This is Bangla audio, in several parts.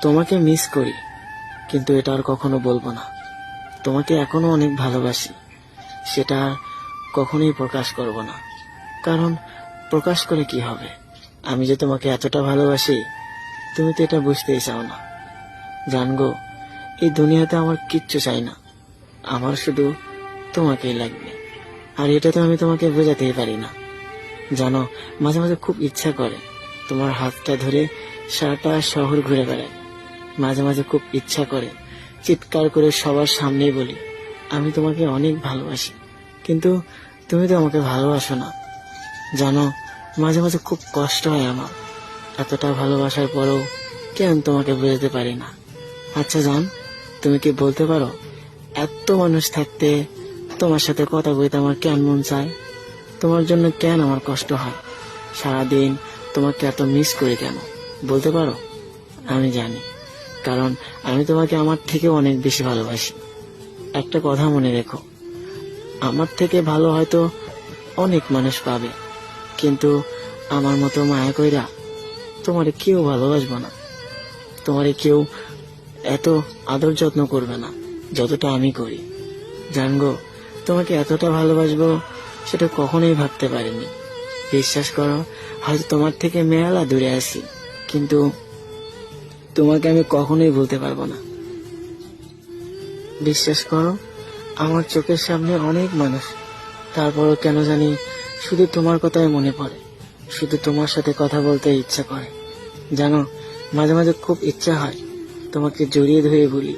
তোমাকে মিস করি, কিন্তু এটা আর কখনো বলবো না। তোমাকে এখনো অনেক ভালোবাসি, সেটা আর কখনোই প্রকাশ করব না। কারণ প্রকাশ করে কি হবে? আমি যে তোমাকে এতটা ভালোবাসি, তুমি তো এটা বুঝতেই চাও না। জানগো, এই দুনিয়াতে আমার কিচ্ছু চাই না, আমার শুধু তোমাকেই লাগবে। আর এটা তো আমি তোমাকে বোঝাতেই পারি না। জানো, মাঝে মাঝে খুব ইচ্ছা করে তোমার হাতটা ধরে সারাটা শহর ঘুরে বেড়াই। মাঝে মাঝে খুব ইচ্ছা করে চিৎকার করে সবার সামনেই বলি, আমি তোমাকে অনেক ভালোবাসি। কিন্তু তুমি তো আমাকে ভালোবাসো না। জানো, মাঝে মাঝে খুব কষ্ট হয় আমার, এতটা ভালোবাসার পরেও কেন তোমাকে বোঝাতে পারি না। আচ্ছা জান, তুমি কি বলতে পারো, এত মানুষ থাকতে তোমার সাথে কথা বলতে আমার কেন মন চায়? তোমার জন্য কেন আমার কষ্ট হয়? সারাদিন তোমাকে এত মিস করি কেন বলতে পারো? আমি জানি, কারণ আমি তোমাকে আমার থেকে অনেক বেশি ভালোবাসি। একটা কথা মনে রেখো, আমার থেকে ভালো হয়তো অনেক মানুষ পাবে, কিন্তু আমার মতো মায়া কইরা তোমারে কেউ ভালোবাসবে না। তোমারে কেউ এত আদর যত্ন করবে না যতটা আমি করি। জানগো, তোমাকে এতটা ভালোবাসবো সেটা কখনোই ভাবতে পারিনি। বিশ্বাস করো, হয়তো তোমার থেকে মেলা দূরে আছি, কিন্তু তোমাকে আমি কখনোই ভুলতে পারবো না। বিশ্বাস করো, আমার চোখের সামনে অনেক মানুষ, তারপরও কেন জানি শুধু তোমার কথাই মনে পড়ে, শুধু তোমার সাথে কথা বলতে ইচ্ছা করে। জানো, মাঝে মাঝে খুব ইচ্ছা হয় তোমাকে জড়িয়ে ধরে বলি,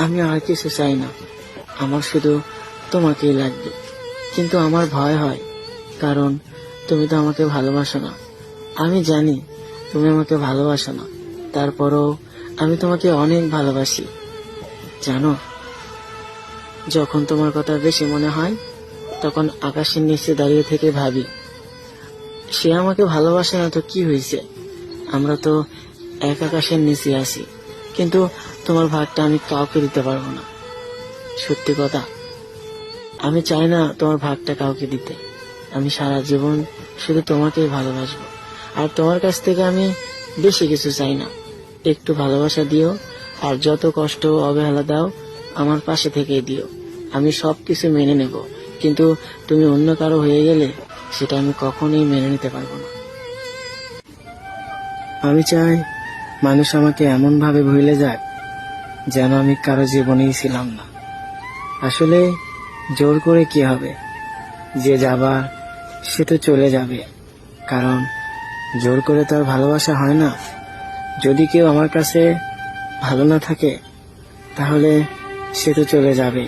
আমি আর কিছু চাই না, আমার শুধু তোমাকেই লাগবে। কিন্তু আমার ভয় হয়, কারণ তুমি তো আমাকে ভালোবাসো না। আমি জানি তুমি আমাকে ভালোবাসো না, তারপরও আমি তোমাকে অনেক ভালোবাসি। জানো, যখন তোমার কথা বেশি মনে হয়, তখন আকাশের নিচে দাঁড়িয়ে থেকে ভাবি, সে আমাকে ভালোবাসে না তো কি হয়েছে, আমরা তো এক আকাশের নিচে আছি। কিন্তু তোমার ভাগটা আমি কাউকে দিতে পারবো না। সত্যি কথা, আমি চাই না তোমার ভাগটা কাউকে দিতে। আমি সারা জীবন শুধু তোমাকেই ভালোবাসবো। আর তোমার কাছ থেকে আমি বেশি কিছু চাই না, একটু ভালোবাসা দিও, আর যত কষ্ট অবহেলা দাও আমার পাশে থেকেই দিও। আমি সবকিছু মেনে নেব, কিন্তু তুমি অন্য কারো হয়ে গেলে সেটা আমি কখনোই মেনে নিতে পারবো না। আমি চাই মানুষ আমাকে এমন ভাবে ভুলে যাক যেন আমি কারো জীবনেই ছিলাম না। আসলে জোর করে কি হবে, যে যাবার সে তো চলে যাবে, কারণ জোর করে তো আর ভালোবাসা হয় না। যদি কেউ আমার কাছে ভালো না থাকে, তাহলে সে তো চলে যাবে।